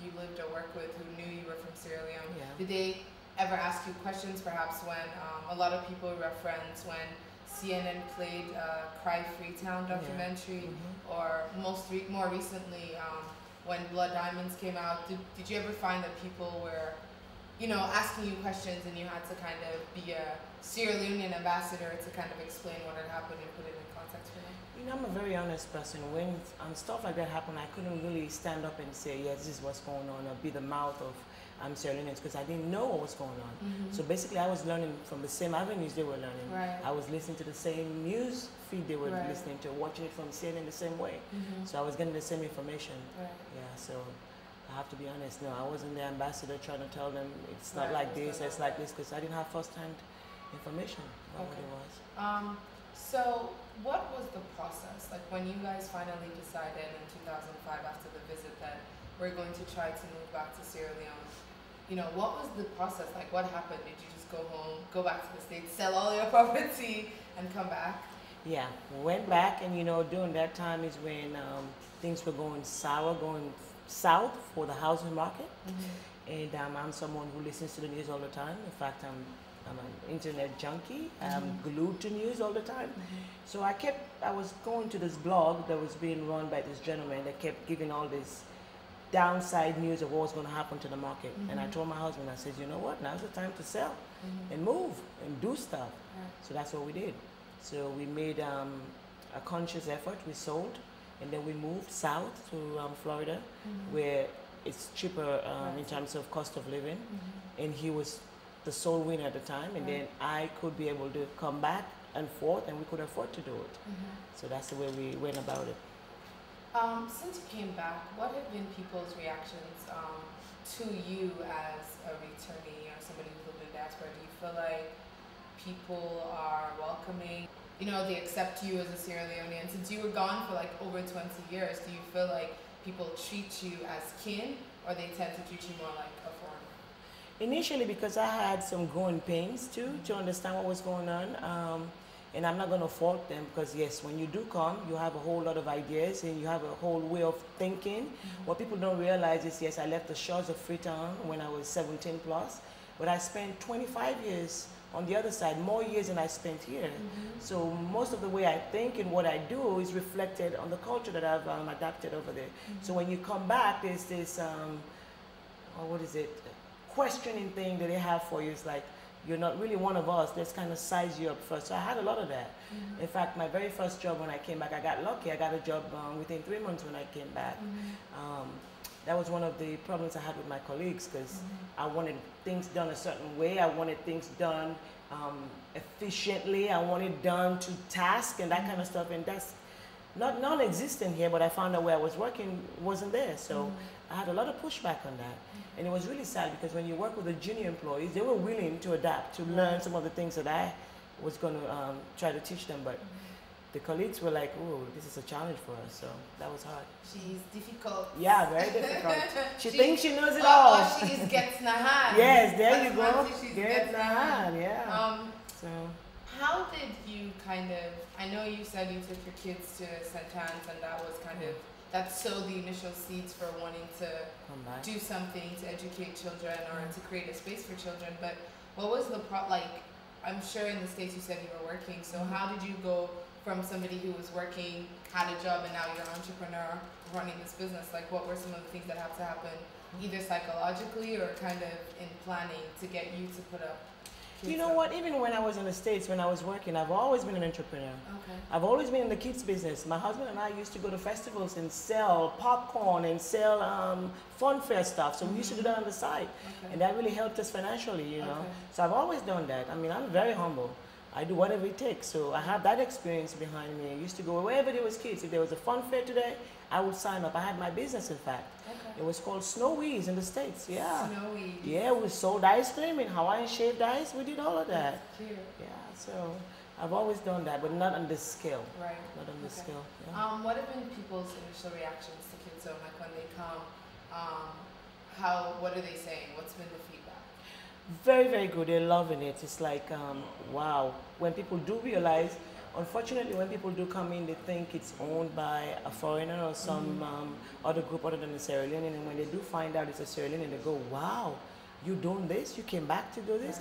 you lived or worked with who knew you were from Sierra Leone, Yeah. did they ever ask you questions, perhaps when a lot of people reference when CNN played Cry Freetown documentary, Yeah. or more recently when Blood Diamonds came out? Did you ever find that people were, you know, asking you questions and you had to kind of be a Sierra Leonean ambassador to kind of explain what had happened and put it in context for them? You know, I'm a very honest person. When stuff like that happened, I couldn't really stand up and say, yeah, this is what's going on, or be the mouth of Sierra Leoneans, because I didn't know what was going on. So basically, I was learning from the same avenues they were learning. Right. I was listening to the same news feed they were listening to, watching it from CNN the same way. So I was getting the same information. Yeah, so I have to be honest. No, I wasn't the ambassador trying to tell them it's not like this, it's like this, because I didn't have first-hand information about what it was. So what was the process? Like when you guys finally decided in 2005 after the visit that we're going to try to move back to Sierra Leone, you know, what was the process? Like what happened? Did you just go home, go back to the States, sell all your property and come back? Yeah, went back, and you know, during that time is when things were going sour, going south for the housing market. And I'm someone who listens to the news all the time. In fact, I'm an internet junkie. I'm glued to news all the time. So I was going to this blog that was being run by this gentleman that kept giving all this downside news of what was going to happen to the market. And I told my husband, I said, you know what, now's the time to sell and move and do stuff. So that's what we did. So we made a conscious effort. We sold, and then we moved south to Florida, where it's cheaper in terms of cost of living. And he was the sole winner at the time, and then I could be able to come back and forth, and we could afford to do it. So that's the way we went about it. Since you came back, what have been people's reactions to you as a returnee or somebody who's lived in diaspora? Do you feel like people are welcoming? You know, they accept you as a Sierra Leonean. Since you were gone for like over 20 years, do you feel like people treat you as kin, or they tend to treat you more like a foreigner? Initially, because I had some growing pains too, to understand what was going on. And I'm not going to fault them, because yes, when you do come, you have a whole lot of ideas and you have a whole way of thinking. What people don't realize is, yes, I left the shores of Freetown when I was 17 plus, but I spent 25 years on the other side, more years than I spent here. So most of the way I think and what I do is reflected on the culture that I've adapted over there. So when you come back, there's this, what is it, questioning thing that they have for you. It's like, you're not really one of us. Let's kind of size you up first. So I had a lot of that. In fact, my very first job when I came back, I got lucky. I got a job within 3 months when I came back. That was one of the problems I had with my colleagues, because I wanted things done a certain way. I wanted things done efficiently. I wanted done to task and that kind of stuff. And that's not non-existent here, but I found out where I was working wasn't there. So I had a lot of pushback on that. And it was really sad, because when you work with the junior employees, they were willing to adapt, to learn some of the things that I was going to try to teach them. But the colleagues were like, oh, this is a challenge for us. So that was hard. She's difficult. Yeah, very difficult. She thinks she knows it all. Or she is gets nahan. Yes, there you go. Gets nahan. Yeah. So how did you kind of, I know you said you took your kids to St. Anne's, and that was kind of, that sowed the initial seeds for wanting to do something to educate children or to create a space for children. But what was the like, I'm sure in the States you said you were working, so how did you go from somebody who was working, had a job, and now you're an entrepreneur running this business? Like, what were some of the things that have to happen, either psychologically or kind of in planning, to get you to put up? You know what, even when I was in the States, when I was working, I've always been an entrepreneur. I've always been in the kids business. My husband and I used to go to festivals and sell popcorn and sell fun fair stuff. So we used to do that on the side. And that really helped us financially, you know. So I've always done that. I mean, I'm very humble. I do whatever it takes. So I have that experience behind me. I used to go wherever there was kids. If there was a fun fair today, I would sign up. I had my business, in fact. It was called Snowy's in the States. Yeah. Snowy's. Yeah, we sold ice cream and Hawaiian shaved ice. We did all of that. Cute. Yeah, so I've always done that, but not on this scale. Right. Not on this scale. Yeah. What have been people's initial reactions to Kids Zone? Like when they come, what are they saying? What's been the feedback? Very, very good. They're loving it. It's like, wow. When people do realize Unfortunately, when people do come in, they think it's owned by a foreigner or some other group other than the Sierra Leonean. And when they do find out it's a Sierra Leonean, they go, wow, you doing this? You came back to do this?